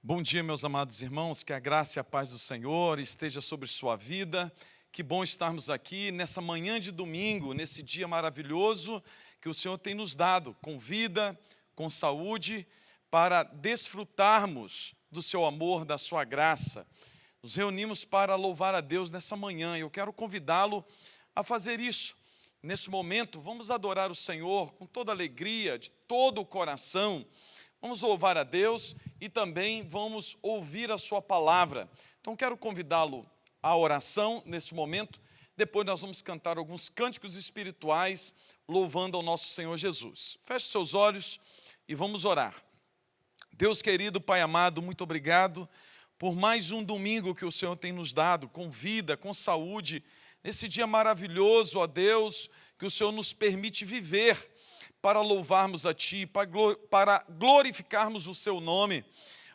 Bom dia, meus amados irmãos, que a graça e a paz do Senhor esteja sobre sua vida. Que bom estarmos aqui nessa manhã de domingo, nesse dia maravilhoso que o Senhor tem nos dado, com vida, com saúde, para desfrutarmos do seu amor, da sua graça. Nos reunimos para louvar a Deus nessa manhã e eu quero convidá-lo a fazer isso. Nesse momento, vamos adorar o Senhor com toda alegria, de todo o coração. Vamos louvar a Deus e também vamos ouvir a sua palavra. Então quero convidá-lo à oração nesse momento. Depois nós vamos cantar alguns cânticos espirituais louvando ao nosso Senhor Jesus. Feche seus olhos e vamos orar. Deus querido, Pai amado, muito obrigado por mais um domingo que o Senhor tem nos dado, com vida, com saúde, nesse dia maravilhoso, ó Deus, que o Senhor nos permite viver, para louvarmos a Ti, para glorificarmos o Seu nome.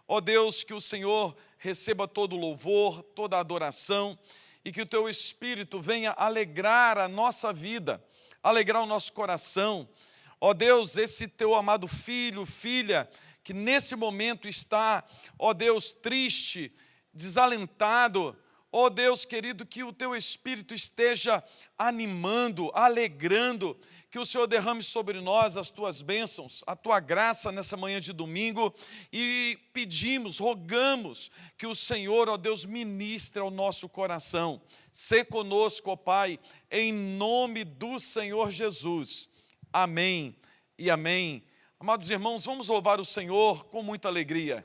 Ó Deus, que o Senhor receba todo o louvor, toda a adoração, e que o Teu Espírito venha alegrar a nossa vida, alegrar o nosso coração. Ó Deus, esse Teu amado filho, filha, que nesse momento está, ó Deus, triste, desalentado, ó Deus querido, que o Teu Espírito esteja animando, alegrando, que o Senhor derrame sobre nós as Tuas bênçãos, a Tua graça nessa manhã de domingo e pedimos, rogamos que o Senhor, ó Deus, ministre ao nosso coração. Sê conosco, ó Pai, em nome do Senhor Jesus. Amém e amém. Amados irmãos, vamos louvar o Senhor com muita alegria.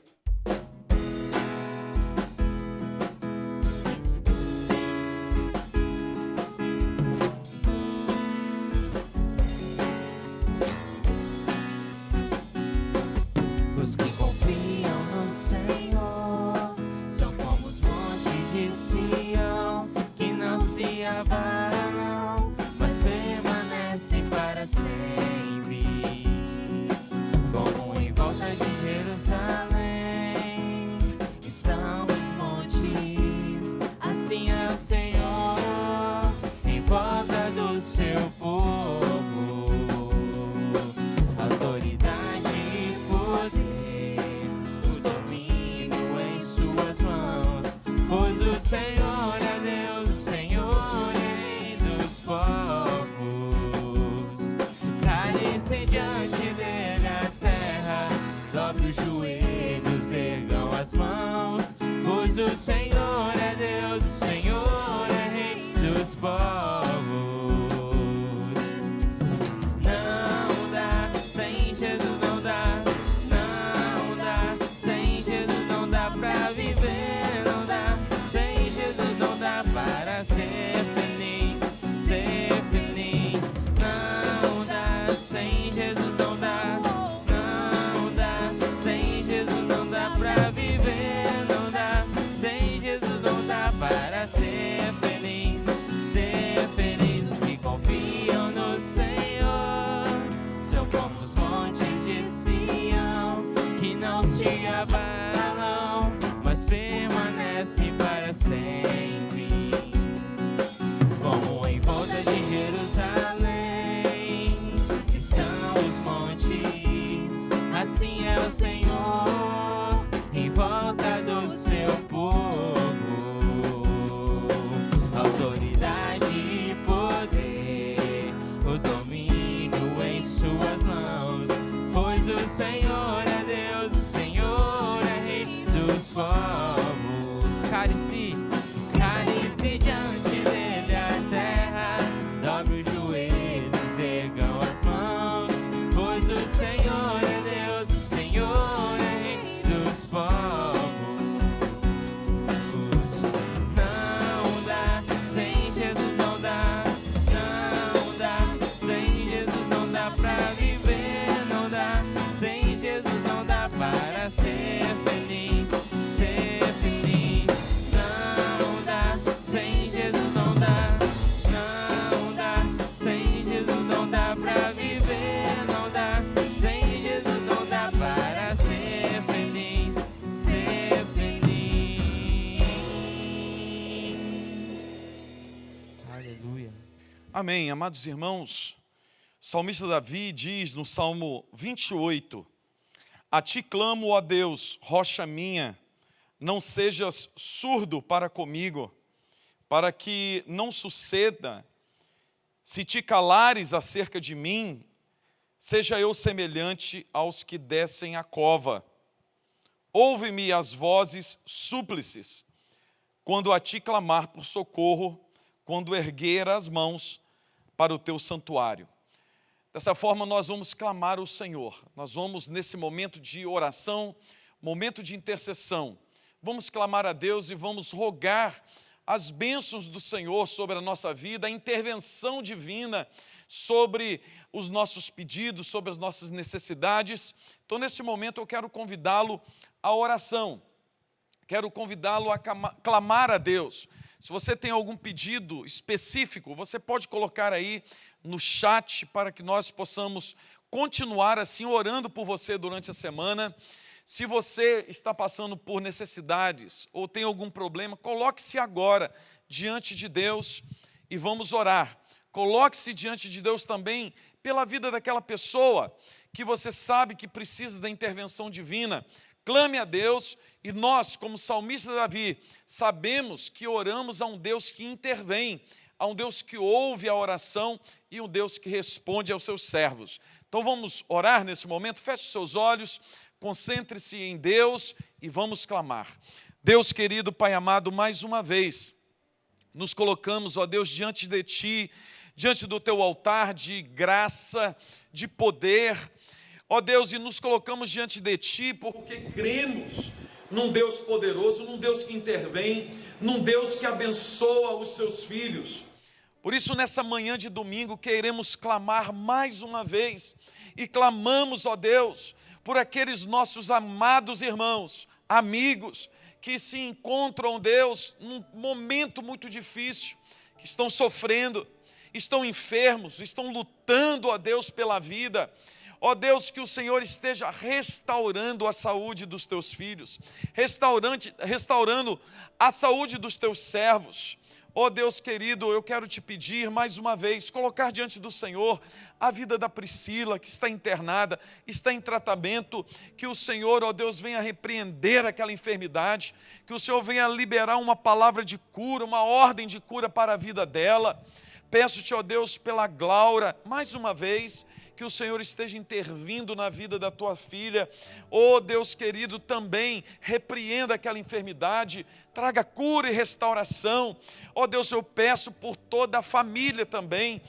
Os que confiam no Senhor são como os montes de Sião, que não se abalam, mas permanecem para sempre. Como em volta de Jerusalém estão os montes, assim é o Senhor em volta do seu povo. Autoridade e poder, o domínio em suas mãos, pois o Senhor é Deus, o Senhor é Rei dos povos. Cale-se diante dele a terra, dobre os joelhos, ergam as mãos, pois o Senhor é Deus, o Senhor é Rei dos povos. Não dá, sem Jesus não dá, não dá, sem Jesus não dá pra viver, não dá, sem Jesus não dá para ser feliz, ser feliz. Não dá, sem Jesus não dá, não dá, sem Jesus não dá pra viver, não dá, sem Jesus não dá para ser feliz, ser feliz. Os que confiam no Senhor são como os montes de Sião, que não se abalam, mas permanecem para sempre. Como em volta de Jerusalém estão os montes, assim é o Senhor em volta do seu povo. Autoridade e poder, o domínio em suas mãos, pois o Senhor é Deus, o Senhor é Rei dos povos. Cale-se, cale-se diante dele a terra, dobre os joelhos, ergam as mãos, pois o Senhor é Deus, o Senhor é Rei dos povos. Não dá, sem Jesus não dá, não dá, sem Jesus não dá pra viver, não dá, sem Jesus não dá para ser feliz, ser feliz. Não dá, sem Jesus não dá, não dá, sem Jesus não dá pra viver, não dá, sem Jesus não dá para ser feliz, ser feliz. Aleluia. Amém, amados irmãos. O salmista Davi diz no Salmo 28, A ti clamo, ó Deus, rocha minha, não sejas surdo para comigo, para que não suceda, se te calares acerca de mim, seja eu semelhante aos que descem a cova. Ouve-me as vozes súplices, quando a ti clamar por socorro, quando erguer as mãos para o teu santuário. Dessa forma nós vamos clamar ao Senhor, nós vamos nesse momento de oração, momento de intercessão, vamos clamar a Deus e vamos rogar as bênçãos do Senhor sobre a nossa vida, a intervenção divina sobre os nossos pedidos, sobre as nossas necessidades. Então nesse momento eu quero convidá-lo à oração, quero convidá-lo a clamar a Deus. Se você tem algum pedido específico, você pode colocar aí no chat para que nós possamos continuar assim orando por você durante a semana. Se você está passando por necessidades ou tem algum problema, coloque-se agora diante de Deus e vamos orar. Coloque-se diante de Deus também pela vida daquela pessoa que você sabe que precisa da intervenção divina. Clame a Deus e nós, como salmista Davi, sabemos que oramos a um Deus que intervém, a um Deus que ouve a oração e um Deus que responde aos seus servos. Então vamos orar nesse momento, feche os seus olhos, concentre-se em Deus e vamos clamar. Deus querido, Pai amado, mais uma vez, nos colocamos, ó Deus, diante de Ti, diante do Teu altar de graça, de poder, ó Deus, e nos colocamos diante de Ti porque cremos num Deus poderoso, num Deus que intervém, num Deus que abençoa os seus filhos. Por isso, nessa manhã de domingo, queremos clamar mais uma vez, e clamamos, ó Deus, por aqueles nossos amados irmãos, amigos, que se encontram, Deus, num momento muito difícil, que estão sofrendo, estão enfermos, estão lutando, ó Deus, pela vida. Ó Deus, que o Senhor esteja restaurando a saúde dos teus filhos, restaurando a saúde dos teus servos. Ó Deus querido, eu quero te pedir mais uma vez, colocar diante do Senhor a vida da Priscila, que está internada, está em tratamento, que o Senhor, ó Deus, venha repreender aquela enfermidade, que o Senhor venha liberar uma palavra de cura, uma ordem de cura para a vida dela. Peço-te, ó Deus, pela Glaura, mais uma vez, que o Senhor esteja intervindo na vida da tua filha. Oh Deus querido, também repreenda aquela enfermidade, traga cura e restauração. Oh Deus, eu peço por toda a família também,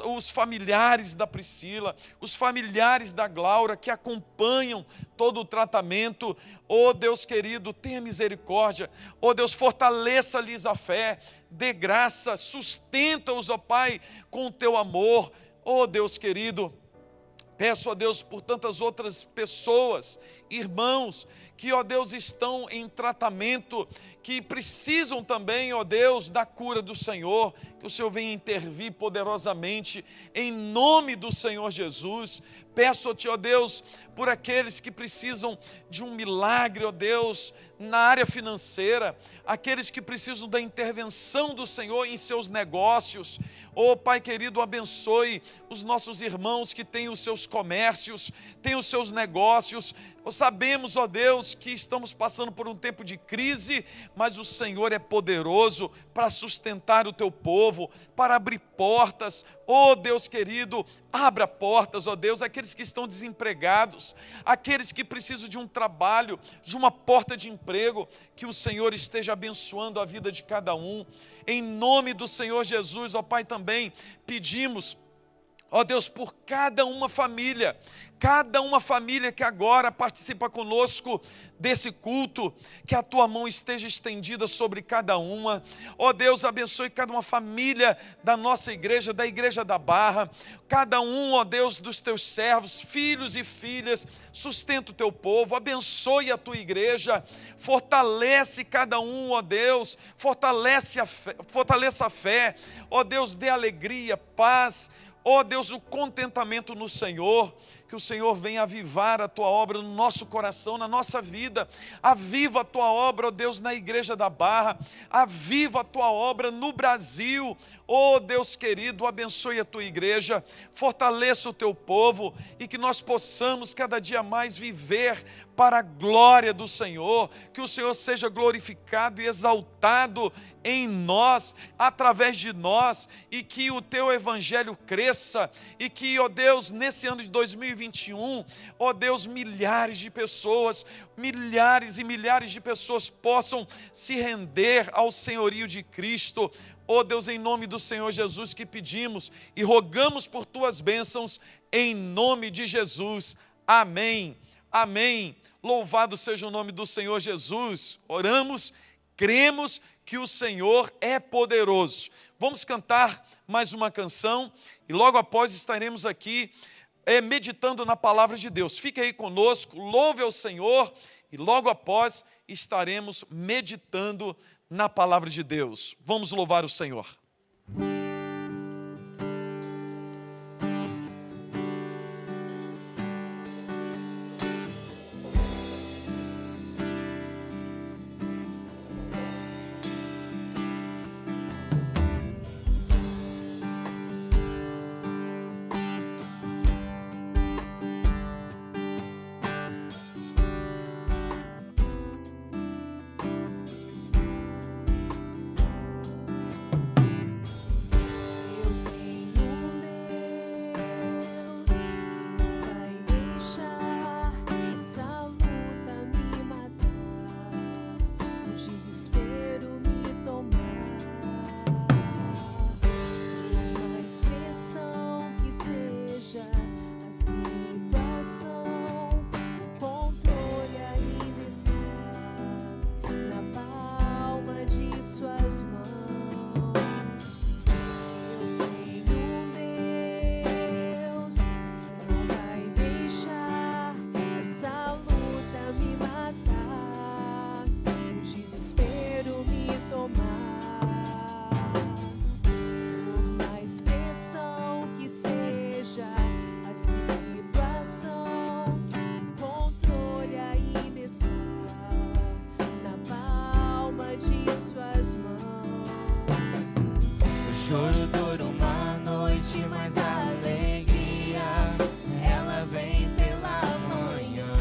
os familiares da Priscila, os familiares da Glaura que acompanham todo o tratamento. Oh Deus querido, tenha misericórdia. Oh Deus, fortaleça-lhes a fé, dê graça, sustenta-os, ó Pai, com o teu amor. Oh Deus querido, peço a Deus por tantas outras pessoas, irmãos, que, ó Deus, estão em tratamento, que precisam também, ó Deus, da cura do Senhor, que o Senhor venha intervir poderosamente, em nome do Senhor Jesus. Peço-te, ó Deus, por aqueles que precisam de um milagre, ó Deus, na área financeira, aqueles que precisam da intervenção do Senhor em seus negócios. Ó Pai querido, abençoe os nossos irmãos que têm os seus comércios, têm os seus negócios. Sabemos, ó Deus, que estamos passando por um tempo de crise, mas o Senhor é poderoso para sustentar o teu povo, para abrir portas. Ó Deus querido, abra portas, ó Deus, aqueles que estão desempregados, aqueles que precisam de um trabalho, de uma porta de emprego, que o Senhor esteja abençoando a vida de cada um. Em nome do Senhor Jesus, ó Pai, também pedimos, ó Deus, por cada uma família que agora participa conosco desse culto, que a tua mão esteja estendida sobre cada uma. Ó Deus, abençoe cada uma família da nossa igreja, da Igreja da Barra, cada um, ó Deus, dos teus servos, filhos e filhas, sustenta o teu povo, abençoe a tua igreja, fortalece cada um, ó Deus, fortaleça a fé, ó Deus, dê alegria, paz, ó Deus, o contentamento no Senhor, que o Senhor venha avivar a tua obra no nosso coração, na nossa vida. Aviva a tua obra, ó Deus, na Igreja da Barra. Aviva a tua obra no Brasil. Oh Deus querido, abençoe a tua igreja, fortaleça o teu povo e que nós possamos cada dia mais viver para a glória do Senhor, que o Senhor seja glorificado e exaltado em nós, através de nós, e que o teu evangelho cresça, e que, ó Deus, nesse ano de 2021, ó Deus, milhares de pessoas, milhares e milhares de pessoas possam se render ao senhorio de Cristo. Ó Deus, em nome do Senhor Jesus que pedimos e rogamos por tuas bênçãos, em nome de Jesus. Amém. Amém. Louvado seja o nome do Senhor Jesus. Oramos, cremos que o Senhor é poderoso. Vamos cantar mais uma canção e logo após estaremos aqui meditando na palavra de Deus. Fique aí conosco, louve ao Senhor e logo após estaremos meditando na palavra de Deus. Vamos louvar o Senhor. choro dura uma noite, mas a alegria ela vem pela manhã.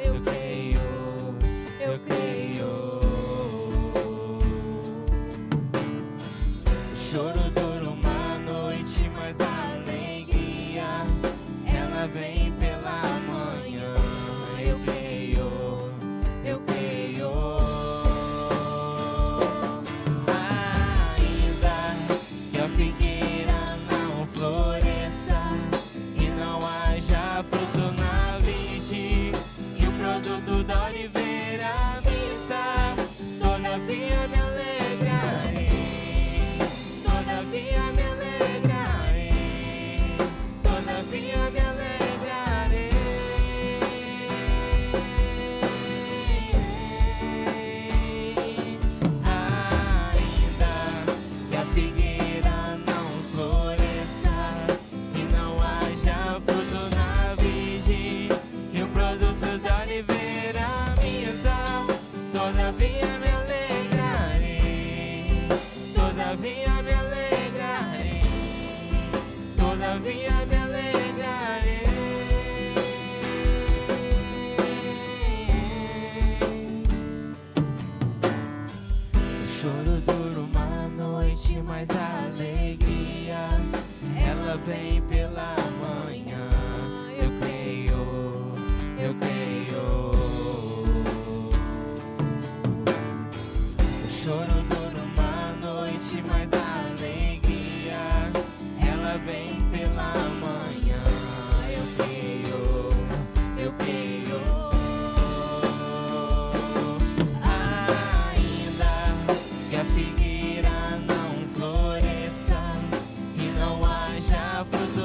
Eu creio, eu creio. O choro dura uma noite, mas a alegria ela vem pela manhã. Eu creio, eu creio. Da oliveira minta, todavia me alegrarei, todavia me alegrarei, todavia me alegrarei. Ainda que a figueira não floresça e não haja fruto na vide e o produto da oliveira todavia me alegrarei, todavia me alegrarei, todavia me alegrarei. O choro dura uma noite, mas a alegria ela vem pela manhã. Eu creio, eu creio. O choro dura uma noite, mas a alegria ela vem pela manhã. Eu creio, eu creio. Ainda que a figueira não floresça e não haja fruto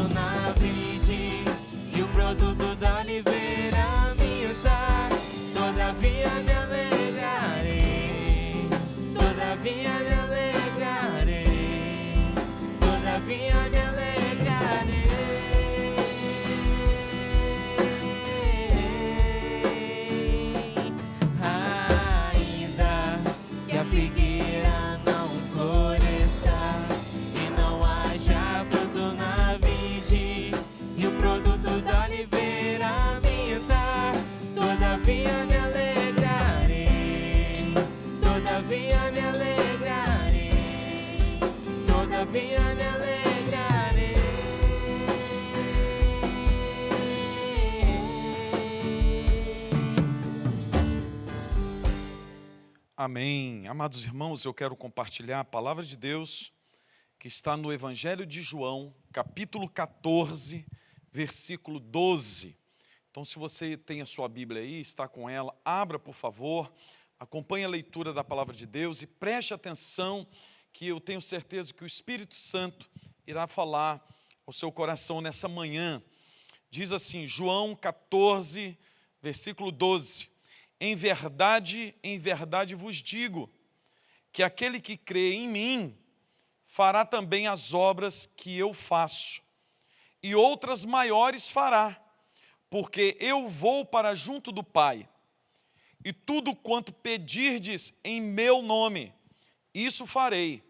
todavia me alegrarei, todavia me alegrarei. Amém. Amados irmãos, eu quero compartilhar a palavra de Deus que está no Evangelho de João, capítulo 14, versículo 12. Então, se você tem a sua Bíblia aí, está com ela, abra, por favor, acompanhe a leitura da palavra de Deus e preste atenção, que eu tenho certeza que o Espírito Santo irá falar ao seu coração nessa manhã. Diz assim, João 14, versículo 12. Em verdade vos digo, que aquele que crê em mim, fará também as obras que eu faço, e outras maiores fará, porque eu vou para junto do Pai. E tudo quanto pedirdes em meu nome, isso farei,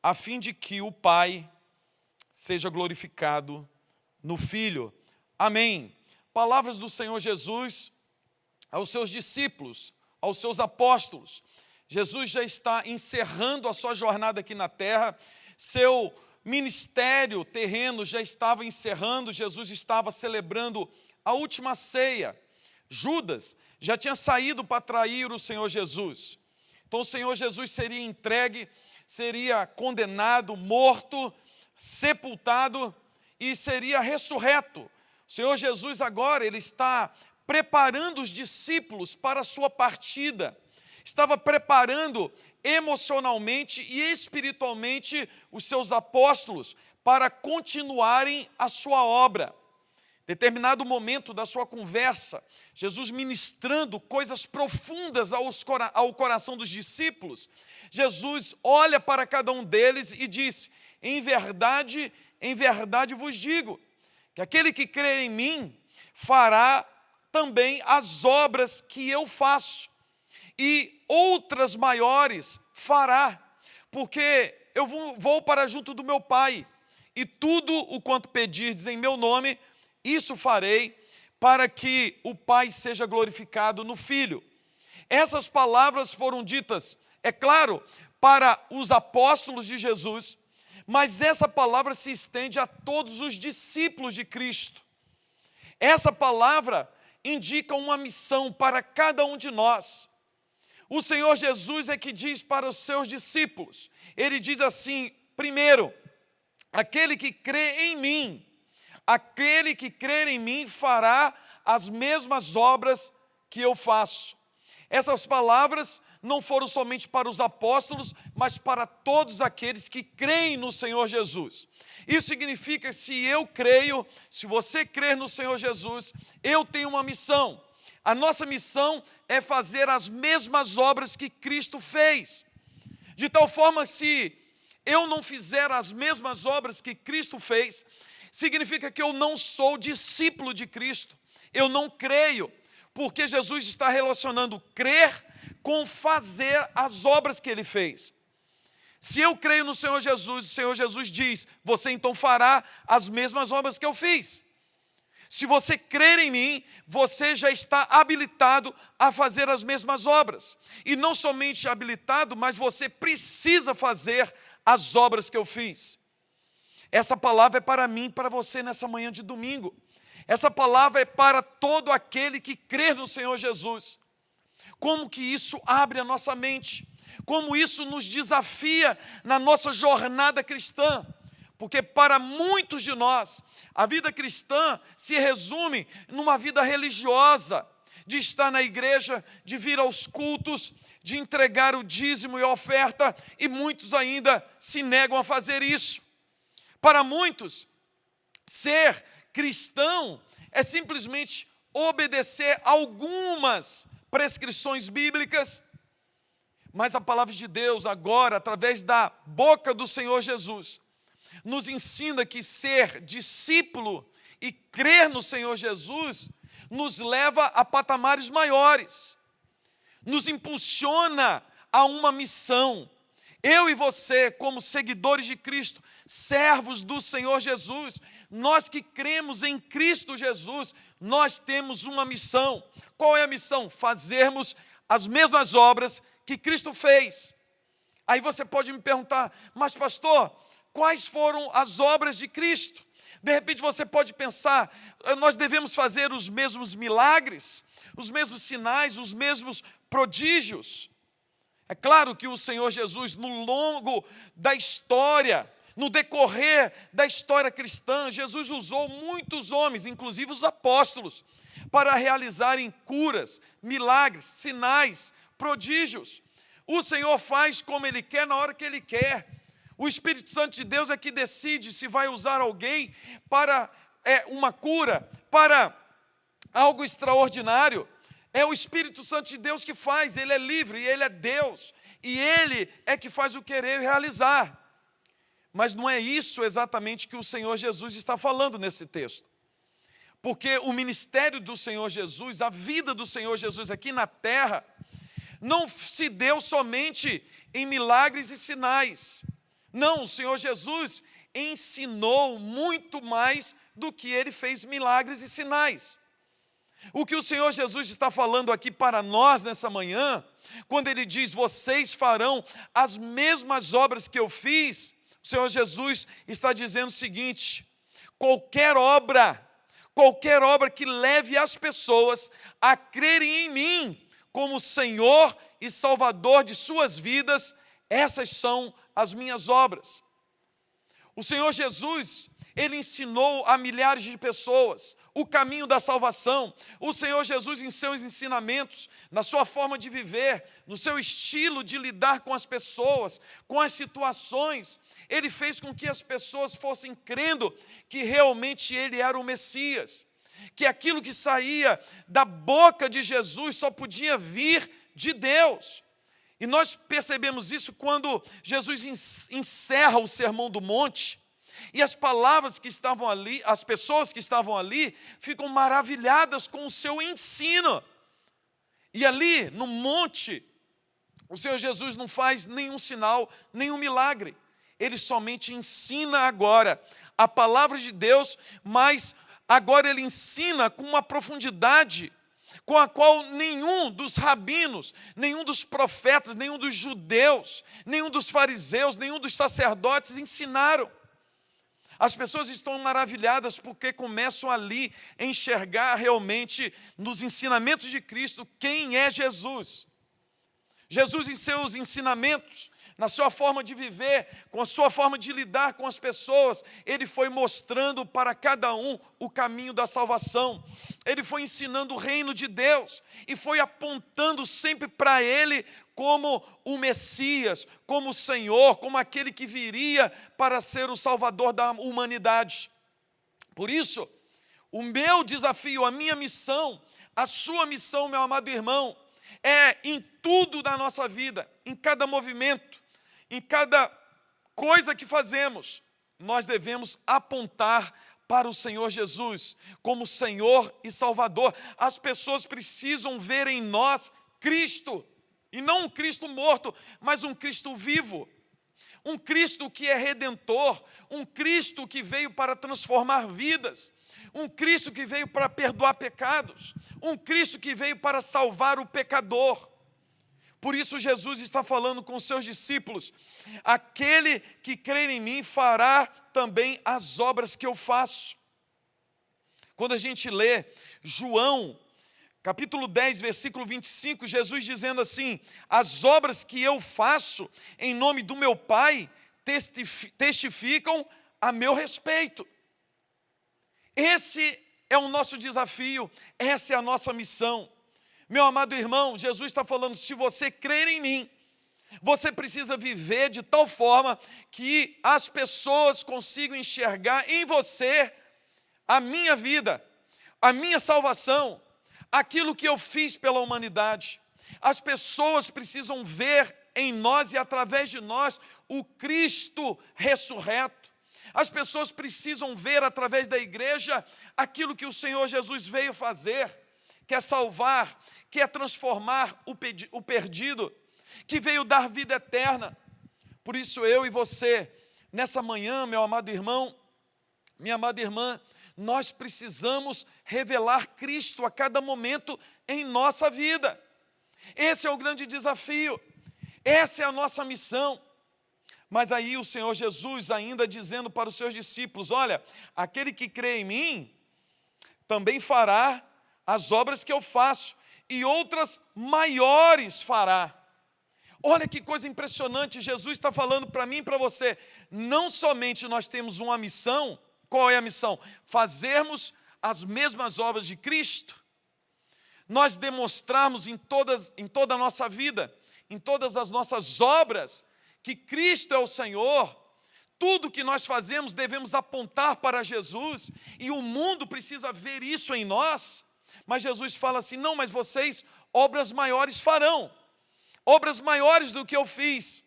a fim de que o Pai seja glorificado no Filho. Amém. Palavras do Senhor Jesus aos seus discípulos, aos seus apóstolos. Jesus já está encerrando a sua jornada aqui na terra, seu ministério terreno já estava encerrando, Jesus estava celebrando a última ceia. Judas já tinha saído para trair o Senhor Jesus. Então o Senhor Jesus seria entregue, seria condenado, morto, sepultado e seria ressurreto. O Senhor Jesus agora, ele está preparando os discípulos para a sua partida. Estava preparando emocionalmente e espiritualmente os seus apóstolos para continuarem a sua obra. Determinado momento da sua conversa, Jesus ministrando coisas profundas ao coração dos discípulos, Jesus olha para cada um deles e diz, em verdade vos digo, que aquele que crê em mim fará também as obras que eu faço, e outras maiores fará, porque eu vou para junto do meu Pai, e tudo o quanto pedirdes em meu nome, isso farei, para que o Pai seja glorificado no Filho. Essas palavras foram ditas, é claro, para os apóstolos de Jesus, mas essa palavra se estende a todos os discípulos de Cristo. Essa palavra indica uma missão para cada um de nós. O Senhor Jesus é que diz para os seus discípulos, ele diz assim, primeiro, aquele que crê em mim fará as mesmas obras que eu faço. Essas palavras não foram somente para os apóstolos, mas para todos aqueles que creem no Senhor Jesus. Isso significa que se eu creio, se você crer no Senhor Jesus, eu tenho uma missão. A nossa missão é fazer as mesmas obras que Cristo fez. De tal forma, se eu não fizer as mesmas obras que Cristo fez, significa que eu não sou discípulo de Cristo. Eu não creio, porque Jesus está relacionando crer com fazer as obras que Ele fez. Se eu creio no Senhor Jesus, o Senhor Jesus diz, você então fará as mesmas obras que eu fiz. Se você crer em mim, você já está habilitado a fazer as mesmas obras. E não somente habilitado, mas você precisa fazer as obras que eu fiz. Essa palavra é para mim e para você nessa manhã de domingo. Essa palavra é para todo aquele que crê no Senhor Jesus. Como que isso abre a nossa mente? Como isso nos desafia na nossa jornada cristã? Porque para muitos de nós, a vida cristã se resume numa vida religiosa, de estar na igreja, de vir aos cultos, de entregar o dízimo e a oferta, e muitos ainda se negam a fazer isso. Para muitos, ser cristão é simplesmente obedecer algumas prescrições bíblicas, mas a palavra de Deus agora, através da boca do Senhor Jesus, nos ensina que ser discípulo e crer no Senhor Jesus nos leva a patamares maiores, nos impulsiona a uma missão. Eu e você, como seguidores de Cristo, servos do Senhor Jesus, nós que cremos em Cristo Jesus, nós temos uma missão. Qual é a missão? Fazermos as mesmas obras que Cristo fez. Aí você pode me perguntar, mas pastor, quais foram as obras de Cristo? De repente você pode pensar, nós devemos fazer os mesmos milagres, os mesmos sinais, os mesmos prodígios. É claro que o Senhor Jesus, no longo da história, no decorrer da história cristã, Jesus usou muitos homens, inclusive os apóstolos, para realizarem curas, milagres, sinais, prodígios. O Senhor faz como Ele quer, na hora que Ele quer. O Espírito Santo de Deus é que decide se vai usar alguém para uma cura, para algo extraordinário. É o Espírito Santo de Deus que faz, Ele é livre, Ele é Deus, e Ele é que faz o querer realizar. Mas não é isso exatamente que o Senhor Jesus está falando nesse texto. Porque o ministério do Senhor Jesus, a vida do Senhor Jesus aqui na terra, não se deu somente em milagres e sinais. Não, o Senhor Jesus ensinou muito mais do que Ele fez milagres e sinais. O que o Senhor Jesus está falando aqui para nós nessa manhã, quando Ele diz, vocês farão as mesmas obras que eu fiz, o Senhor Jesus está dizendo o seguinte, qualquer obra que leve as pessoas a crerem em mim como Senhor e Salvador de suas vidas, essas são as minhas obras. O Senhor Jesus, Ele ensinou a milhares de pessoas o caminho da salvação. O Senhor Jesus, em seus ensinamentos, na sua forma de viver, no seu estilo de lidar com as pessoas, com as situações, Ele fez com que as pessoas fossem crendo que realmente Ele era o Messias, que aquilo que saía da boca de Jesus só podia vir de Deus. E nós percebemos isso quando Jesus encerra o Sermão do Monte, e as palavras que estavam ali, as pessoas que estavam ali, ficam maravilhadas com o seu ensino. E ali, no monte, o Senhor Jesus não faz nenhum sinal, nenhum milagre. Ele somente ensina agora a palavra de Deus, mas agora Ele ensina com uma profundidade com a qual nenhum dos rabinos, nenhum dos profetas, nenhum dos judeus, nenhum dos fariseus, nenhum dos sacerdotes ensinaram. As pessoas estão maravilhadas porque começam ali a enxergar realmente nos ensinamentos de Cristo quem é Jesus. Jesus, em seus ensinamentos, na sua forma de viver, com a sua forma de lidar com as pessoas, Ele foi mostrando para cada um o caminho da salvação. Ele foi ensinando o reino de Deus e foi apontando sempre para Ele como o Messias, como o Senhor, como aquele que viria para ser o Salvador da humanidade. Por isso, o meu desafio, a minha missão, a sua missão, meu amado irmão, é em tudo da nossa vida, em cada movimento, em cada coisa que fazemos, nós devemos apontar para o Senhor Jesus, como Senhor e Salvador. As pessoas precisam ver em nós Cristo, e não um Cristo morto, mas um Cristo vivo. Um Cristo que é redentor, um Cristo que veio para transformar vidas, um Cristo que veio para perdoar pecados, um Cristo que veio para salvar o pecador. Por isso Jesus está falando com os seus discípulos, aquele que crer em mim fará também as obras que eu faço. Quando a gente lê João, capítulo 10, versículo 25, Jesus dizendo assim, as obras que eu faço em nome do meu Pai testificam a meu respeito. Esse é o nosso desafio, essa é a nossa missão. Meu amado irmão, Jesus está falando, se você crer em mim, você precisa viver de tal forma que as pessoas consigam enxergar em você a minha vida, a minha salvação, aquilo que eu fiz pela humanidade. As pessoas precisam ver em nós e através de nós o Cristo ressurreto. As pessoas precisam ver através da igreja aquilo que o Senhor Jesus veio fazer, que é salvar, que é transformar o perdido, que veio dar vida eterna. Por isso eu e você, nessa manhã, meu amado irmão, minha amada irmã, nós precisamos revelar Cristo a cada momento em nossa vida. Esse é o grande desafio. Essa é a nossa missão. Mas aí o Senhor Jesus ainda dizendo para os seus discípulos, olha, aquele que crê em mim, também fará as obras que eu faço, e outras maiores fará. Olha que coisa impressionante, Jesus está falando para mim e para você, não somente nós temos uma missão, qual é a missão? Fazermos as mesmas obras de Cristo, nós demonstrarmos em toda a nossa vida, em todas as nossas obras, que Cristo é o Senhor. Tudo que nós fazemos devemos apontar para Jesus, e o mundo precisa ver isso em nós. Mas Jesus fala assim, não, mas vocês obras maiores farão, obras maiores do que eu fiz.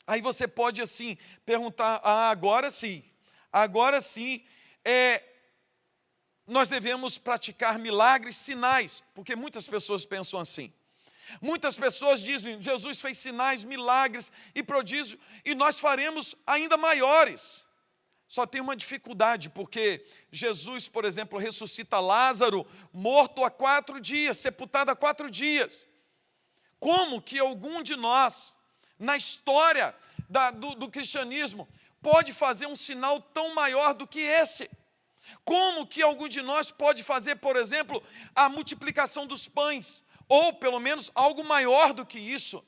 Aí você pode assim perguntar, agora sim, nós devemos praticar milagres, sinais, porque muitas pessoas pensam assim. Muitas pessoas dizem, Jesus fez sinais, milagres e prodígios, e nós faremos ainda maiores. Só tem uma dificuldade, porque Jesus, por exemplo, ressuscita Lázaro, morto há 4 dias, sepultado há 4 dias. Como que algum de nós, na história do cristianismo, pode fazer um sinal tão maior do que esse? Como que algum de nós pode fazer, por exemplo, a multiplicação dos pães? Ou pelo menos algo maior do que isso?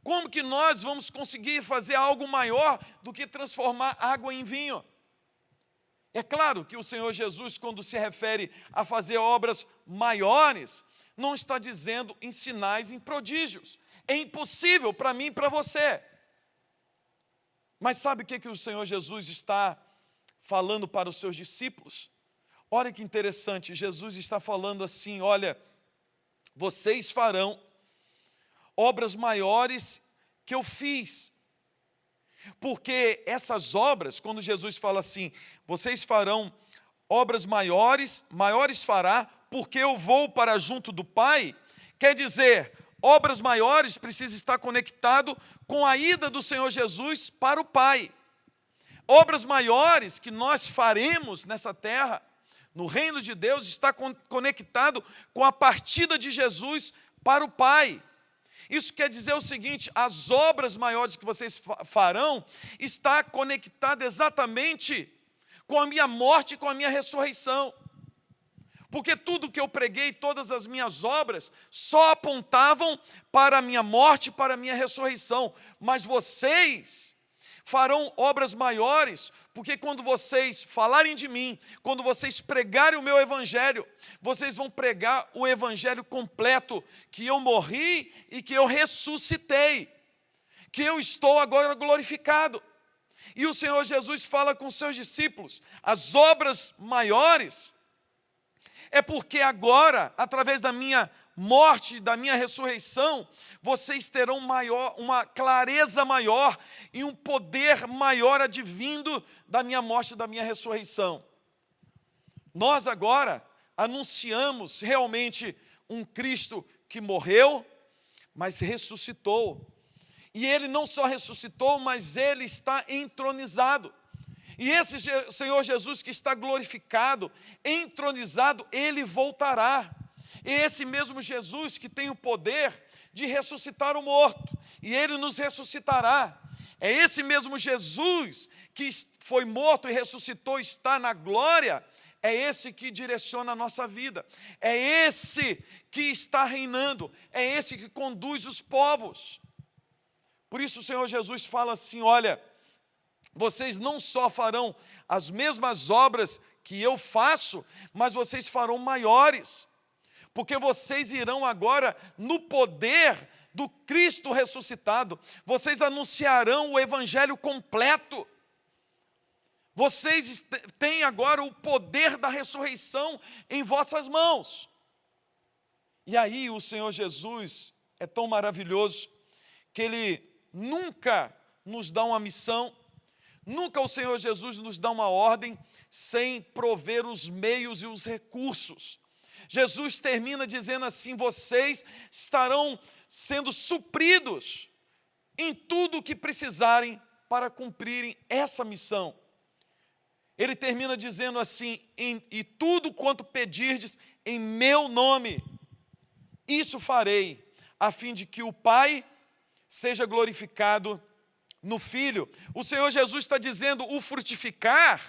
Como que nós vamos conseguir fazer algo maior do que transformar água em vinho? É claro que o Senhor Jesus, quando se refere a fazer obras maiores, não está dizendo em sinais, em prodígios. É impossível para mim e para você. Mas sabe o que o Senhor Jesus está falando para os seus discípulos? Olha que interessante, Jesus está falando assim, olha, vocês farão obras maiores que eu fiz. Porque essas obras, quando Jesus fala assim, vocês farão obras maiores fará, porque eu vou para junto do Pai, quer dizer, obras maiores precisa estar conectado com a ida do Senhor Jesus para o Pai. Obras maiores que nós faremos nessa terra, no reino de Deus, está conectado com a partida de Jesus para o Pai. Isso quer dizer o seguinte, as obras maiores que vocês farão, está conectada exatamente com a minha morte e com a minha ressurreição. Porque tudo que eu preguei, todas as minhas obras, só apontavam para a minha morte, para a minha ressurreição. Mas vocês farão obras maiores, porque quando vocês falarem de mim, quando vocês pregarem o meu evangelho, vocês vão pregar o evangelho completo, que eu morri e que eu ressuscitei, que eu estou agora glorificado. E o Senhor Jesus fala com seus discípulos, as obras maiores, é porque agora, através da minha morte, da minha ressurreição, vocês terão uma clareza maior e um poder maior advindo da minha morte e da minha ressurreição. Nós agora anunciamos realmente um Cristo que morreu, mas ressuscitou. E Ele não só ressuscitou, mas Ele está entronizado. E esse Senhor Jesus que está glorificado, entronizado, Ele voltará. E esse mesmo Jesus que tem o poder de ressuscitar o morto, e Ele nos ressuscitará. É esse mesmo Jesus que foi morto e ressuscitou, está na glória, é esse que direciona a nossa vida, é esse que está reinando, é esse que conduz os povos. Por isso o Senhor Jesus fala assim, olha, vocês não só farão as mesmas obras que eu faço, mas vocês farão maiores, porque vocês irão agora no poder do Cristo ressuscitado, vocês anunciarão o evangelho completo, vocês têm agora o poder da ressurreição em vossas mãos. E aí o Senhor Jesus é tão maravilhoso, que Ele nunca nos dá uma missão, nunca o Senhor Jesus nos dá uma ordem sem prover os meios e os recursos. Jesus termina dizendo assim, vocês estarão sendo supridos em tudo o que precisarem para cumprirem essa missão. Ele termina dizendo assim, e tudo quanto pedirdes em meu nome, isso farei, a fim de que o Pai seja glorificado no Filho. O Senhor Jesus está dizendo o frutificar,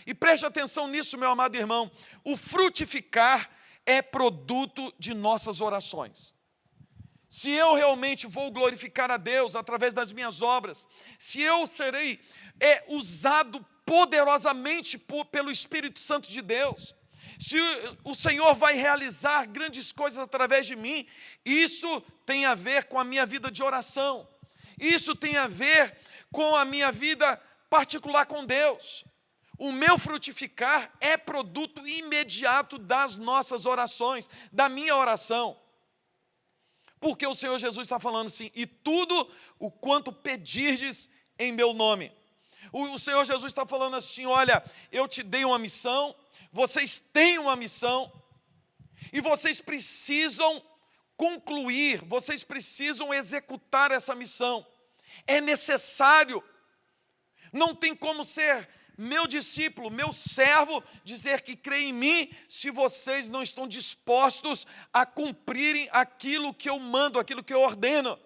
e preste atenção nisso, meu amado irmão, o frutificar é produto de nossas orações. Se eu realmente vou glorificar a Deus através das minhas obras, se eu serei usado poderosamente pelo Espírito Santo de Deus, se o Senhor vai realizar grandes coisas através de mim, isso tem a ver com a minha vida de oração, isso tem a ver com a minha vida particular com Deus. O meu frutificar é produto imediato das nossas orações, da minha oração. Porque o Senhor Jesus está falando assim, e tudo o quanto pedirdes em meu nome. O Senhor Jesus está falando assim, olha, eu te dei uma missão, vocês têm uma missão, e vocês precisam concluir, vocês precisam executar essa missão. É necessário, não tem como ser meu discípulo, meu servo, dizer que crê em mim, se vocês não estão dispostos a cumprirem aquilo que eu mando, aquilo que eu ordeno.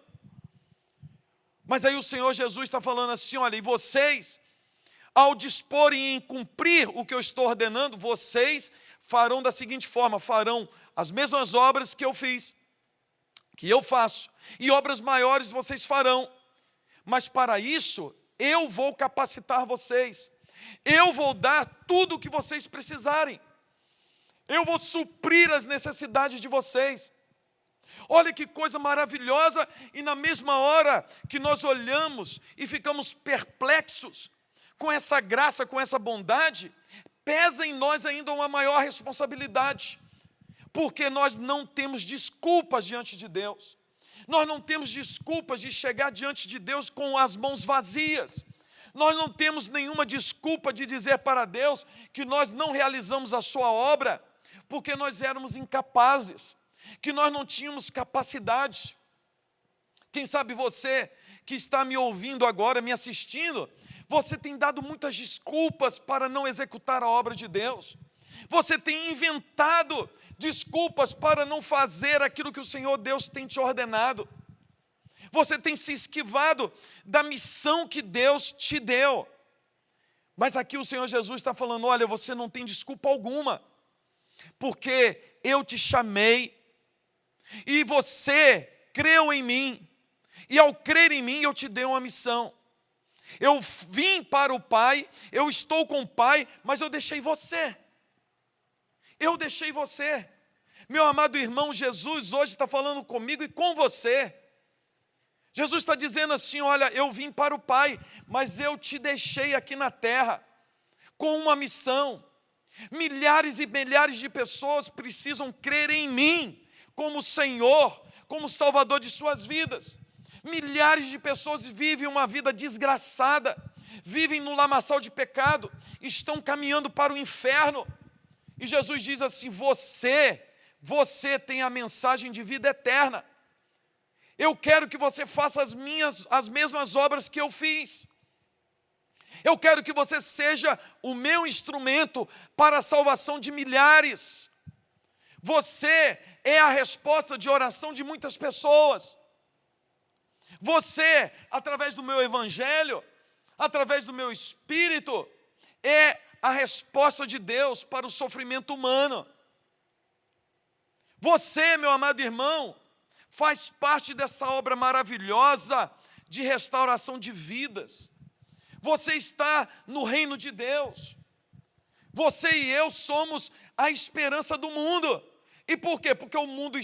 Mas aí o Senhor Jesus está falando assim, olha, e vocês, ao disporem em cumprir o que eu estou ordenando, vocês farão da seguinte forma, farão as mesmas obras que eu fiz, que eu faço, e obras maiores vocês farão, mas para isso eu vou capacitar vocês. Eu vou dar tudo o que vocês precisarem. Eu vou suprir as necessidades de vocês. Olha que coisa maravilhosa, e na mesma hora que nós olhamos e ficamos perplexos com essa graça, com essa bondade, pesa em nós ainda uma maior responsabilidade, porque nós não temos desculpas diante de Deus. Nós não temos desculpas de chegar diante de Deus com as mãos vazias. Nós não temos nenhuma desculpa de dizer para Deus que nós não realizamos a sua obra, porque nós éramos incapazes, que nós não tínhamos capacidade. Quem sabe você que está me ouvindo agora, me assistindo, você tem dado muitas desculpas para não executar a obra de Deus. Você tem inventado desculpas para não fazer aquilo que o Senhor Deus tem te ordenado. Você tem se esquivado da missão que Deus te deu. Mas aqui o Senhor Jesus está falando, olha, você não tem desculpa alguma, porque eu te chamei, e você creu em mim, e ao crer em mim eu te dei uma missão. Eu vim para o Pai, eu estou com o Pai, mas eu deixei você. Eu deixei você. Meu amado irmão, Jesus hoje está falando comigo e com você. Jesus está dizendo assim, olha, eu vim para o Pai, mas eu te deixei aqui na terra com uma missão. Milhares e milhares de pessoas precisam crer em mim como Senhor, como Salvador de suas vidas. Milhares de pessoas vivem uma vida desgraçada, vivem no lamaçal de pecado, estão caminhando para o inferno. E Jesus diz assim, você tem a mensagem de vida eterna. Eu quero que você faça as mesmas obras que eu fiz. Eu quero que você seja o meu instrumento para a salvação de milhares. Você é a resposta de oração de muitas pessoas. Você, através do meu evangelho, através do meu espírito, é a resposta de Deus para o sofrimento humano. Você, meu amado irmão, faz parte dessa obra maravilhosa de restauração de vidas. Você está no reino de Deus. Você e eu somos a esperança do mundo. E por quê? Porque o mundo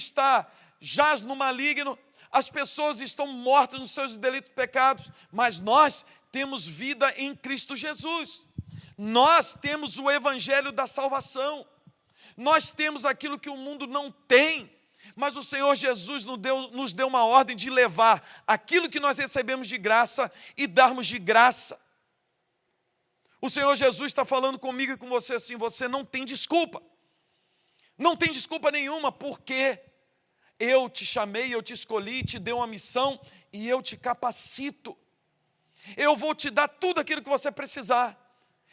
jaz no maligno, as pessoas estão mortas nos seus delitos e pecados, mas nós temos vida em Cristo Jesus. Nós temos o evangelho da salvação. Nós temos aquilo que o mundo não tem. Mas o Senhor Jesus nos deu uma ordem de levar aquilo que nós recebemos de graça e darmos de graça. O Senhor Jesus está falando comigo e com você assim, você não tem desculpa. Não tem desculpa nenhuma, porque eu te chamei, eu te escolhi, te dei uma missão e eu te capacito. Eu vou te dar tudo aquilo que você precisar.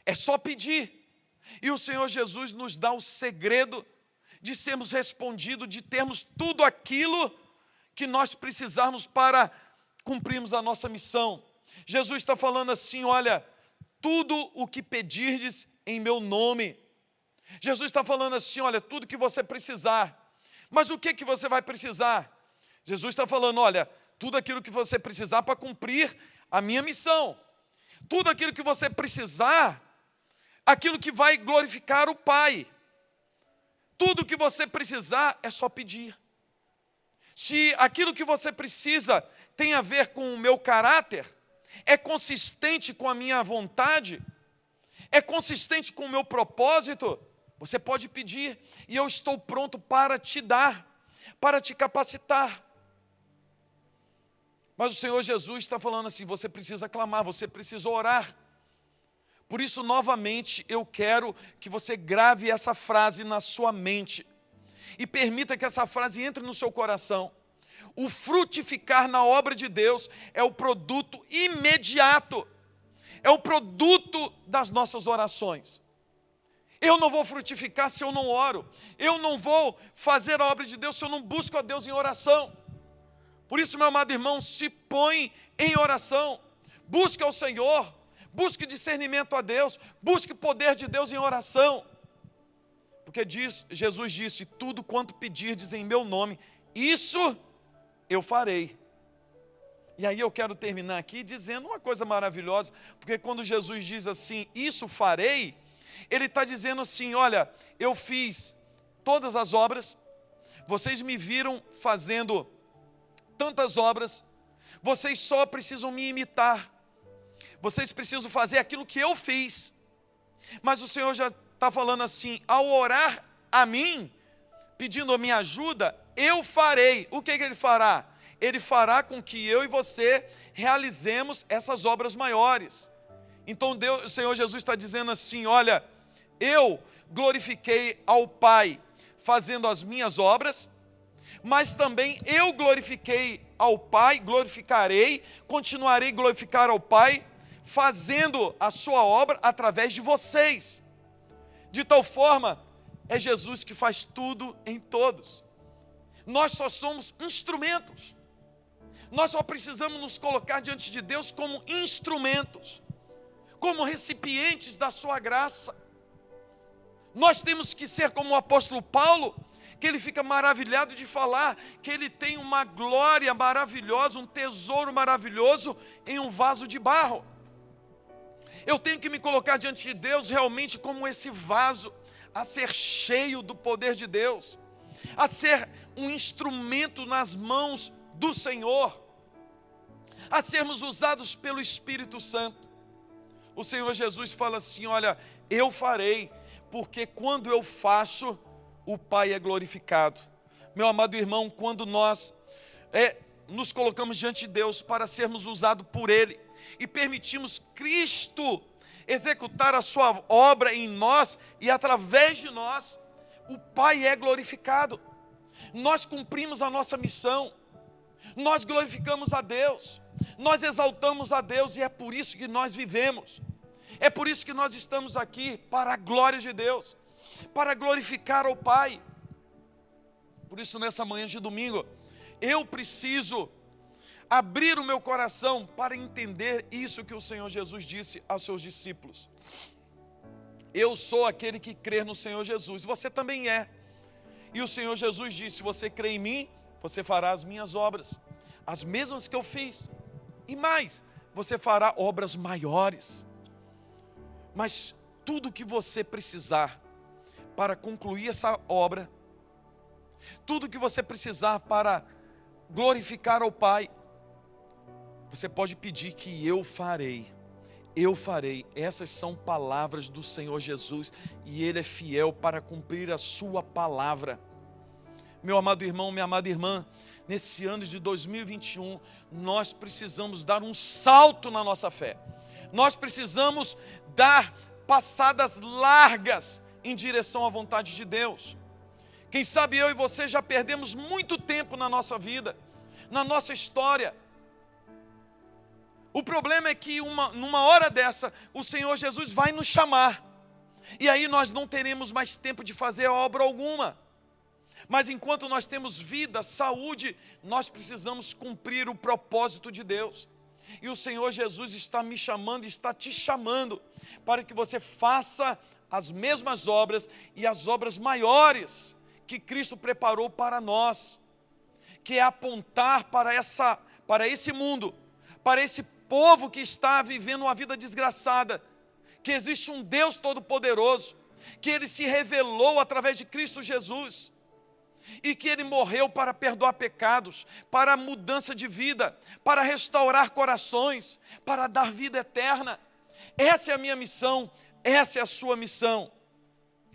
É só pedir. E o Senhor Jesus nos dá o segredo de sermos respondidos, de termos tudo aquilo que nós precisarmos para cumprirmos a nossa missão. Jesus está falando assim, olha, tudo o que pedirdes em meu nome. Jesus está falando assim, olha, tudo que você precisar. Mas o que você vai precisar? Jesus está falando, olha, tudo aquilo que você precisar para cumprir a minha missão. Tudo aquilo que você precisar, aquilo que vai glorificar o Pai. Tudo que você precisar é só pedir. Se aquilo que você precisa tem a ver com o meu caráter, é consistente com a minha vontade, é consistente com o meu propósito, você pode pedir, e eu estou pronto para te dar, para te capacitar. Mas o Senhor Jesus está falando assim, você precisa clamar, você precisa orar. Por isso, novamente, eu quero que você grave essa frase na sua mente e permita que essa frase entre no seu coração. O frutificar na obra de Deus é o produto imediato, é o produto das nossas orações. Eu não vou frutificar se eu não oro, eu não vou fazer a obra de Deus se eu não busco a Deus em oração. Por isso, meu amado irmão, se põe em oração, busque ao Senhor, busque discernimento a Deus, busque o poder de Deus em oração. Porque Jesus disse, tudo quanto pedirdes em meu nome, isso eu farei. E aí eu quero terminar aqui dizendo uma coisa maravilhosa, porque quando Jesus diz assim, isso farei, Ele está dizendo assim, olha, eu fiz todas as obras, vocês me viram fazendo tantas obras, vocês só precisam me imitar, vocês precisam fazer aquilo que eu fiz. Mas o Senhor já está falando assim, ao orar a mim, pedindo a minha ajuda, eu farei. O que Ele fará? Ele fará com que eu e você realizemos essas obras maiores. Então o Senhor Jesus está dizendo assim, olha, eu glorifiquei ao Pai fazendo as minhas obras, mas também eu glorifiquei ao Pai, glorificarei, continuarei a glorificar ao Pai, fazendo a sua obra através de vocês. De tal forma, é Jesus que faz tudo em todos. Nós só somos instrumentos. Nós só precisamos nos colocar diante de Deus como instrumentos, como recipientes da sua graça. Nós temos que ser como o apóstolo Paulo, que ele fica maravilhado de falar que ele tem uma glória maravilhosa, um tesouro maravilhoso em um vaso de barro. Eu tenho que me colocar diante de Deus realmente como esse vaso, a ser cheio do poder de Deus, a ser um instrumento nas mãos do Senhor, a sermos usados pelo Espírito Santo. O Senhor Jesus fala assim, olha, eu farei, porque quando eu faço, o Pai é glorificado. Meu amado irmão, quando nós nos colocamos diante de Deus para sermos usados por Ele e permitimos Cristo executar a sua obra em nós e através de nós, o Pai é glorificado. Nós cumprimos a nossa missão, nós glorificamos a Deus, nós exaltamos a Deus e é por isso que nós vivemos. É por isso que nós estamos aqui, para a glória de Deus, para glorificar ao Pai. Por isso, nessa manhã de domingo, eu preciso abrir o meu coração para entender isso que o Senhor Jesus disse aos seus discípulos. Eu sou aquele que crê no Senhor Jesus, você também é. E o Senhor Jesus disse, se você crê em mim, você fará as minhas obras, as mesmas que eu fiz. E mais, você fará obras maiores. Mas tudo que você precisar para concluir essa obra, tudo que você precisar para glorificar ao Pai, você pode pedir que eu farei. Eu farei. Essas são palavras do Senhor Jesus e Ele é fiel para cumprir a sua palavra. Meu amado irmão, minha amada irmã, nesse ano de 2021, nós precisamos dar um salto na nossa fé. Nós precisamos dar passadas largas em direção à vontade de Deus. Quem sabe eu e você já perdemos muito tempo na nossa vida, na nossa história. O problema é que numa hora dessa, o Senhor Jesus vai nos chamar. E aí nós não teremos mais tempo de fazer obra alguma. Mas enquanto nós temos vida, saúde, nós precisamos cumprir o propósito de Deus. E o Senhor Jesus está me chamando, está te chamando, para que você faça as mesmas obras e as obras maiores que Cristo preparou para nós, que é apontar para esse mundo, para esse povo que está vivendo uma vida desgraçada, que existe um Deus Todo-Poderoso, que Ele se revelou através de Cristo Jesus, e que Ele morreu para perdoar pecados, para a mudança de vida, para restaurar corações, para dar vida eterna. Essa é a minha missão, essa é a sua missão.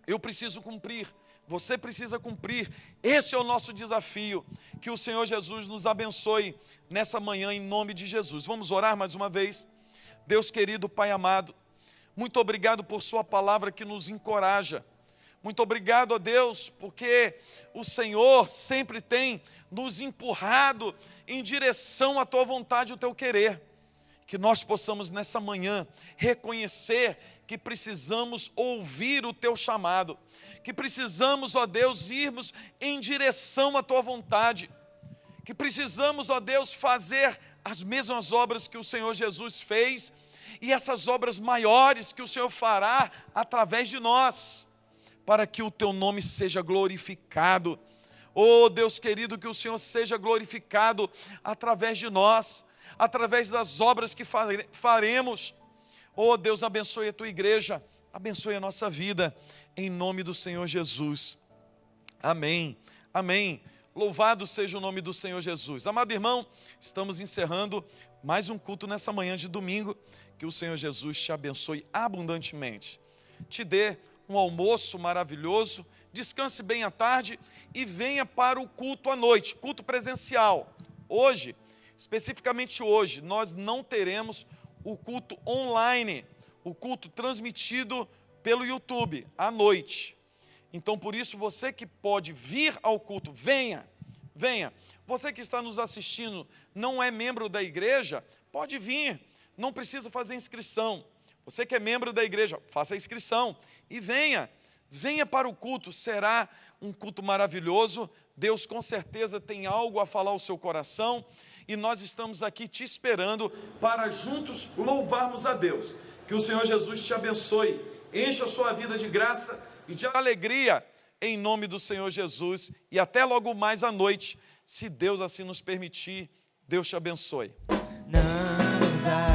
Eu preciso cumprir, você precisa cumprir, esse é o nosso desafio. Que o Senhor Jesus nos abençoe nessa manhã, em nome de Jesus. Vamos orar mais uma vez. Deus querido, Pai amado, muito obrigado por sua palavra que nos encoraja. Muito obrigado a Deus, porque o Senhor sempre tem nos empurrado em direção à Tua vontade e ao Teu querer. Que nós possamos nessa manhã reconhecer que precisamos ouvir o Teu chamado, que precisamos, ó Deus, irmos em direção à Tua vontade, que precisamos, ó Deus, fazer as mesmas obras que o Senhor Jesus fez e essas obras maiores que o Senhor fará através de nós, para que o Teu nome seja glorificado. Oh Deus querido, que o Senhor seja glorificado através de nós, através das obras que faremos. Oh Deus, abençoe a Tua igreja, abençoe a nossa vida, em nome do Senhor Jesus. Amém, amém. Louvado seja o nome do Senhor Jesus. Amado irmão, estamos encerrando mais um culto nessa manhã de domingo. Que o Senhor Jesus te abençoe abundantemente, te dê um almoço maravilhoso, descanse bem à tarde e venha para o culto à noite, culto presencial. Hoje, especificamente hoje, nós não teremos o culto online, o culto transmitido pelo YouTube à noite. Então, por isso, você que pode vir ao culto, venha, venha. Você que está nos assistindo, não é membro da igreja, pode vir, não precisa fazer inscrição. Você que é membro da igreja, faça a inscrição e venha para o culto, será um culto maravilhoso. Deus com certeza tem algo a falar ao seu coração e nós estamos aqui te esperando para juntos louvarmos a Deus. Que o Senhor Jesus te abençoe, encha a sua vida de graça e de alegria em nome do Senhor Jesus e até logo mais à noite, se Deus assim nos permitir. Deus te abençoe. Não dá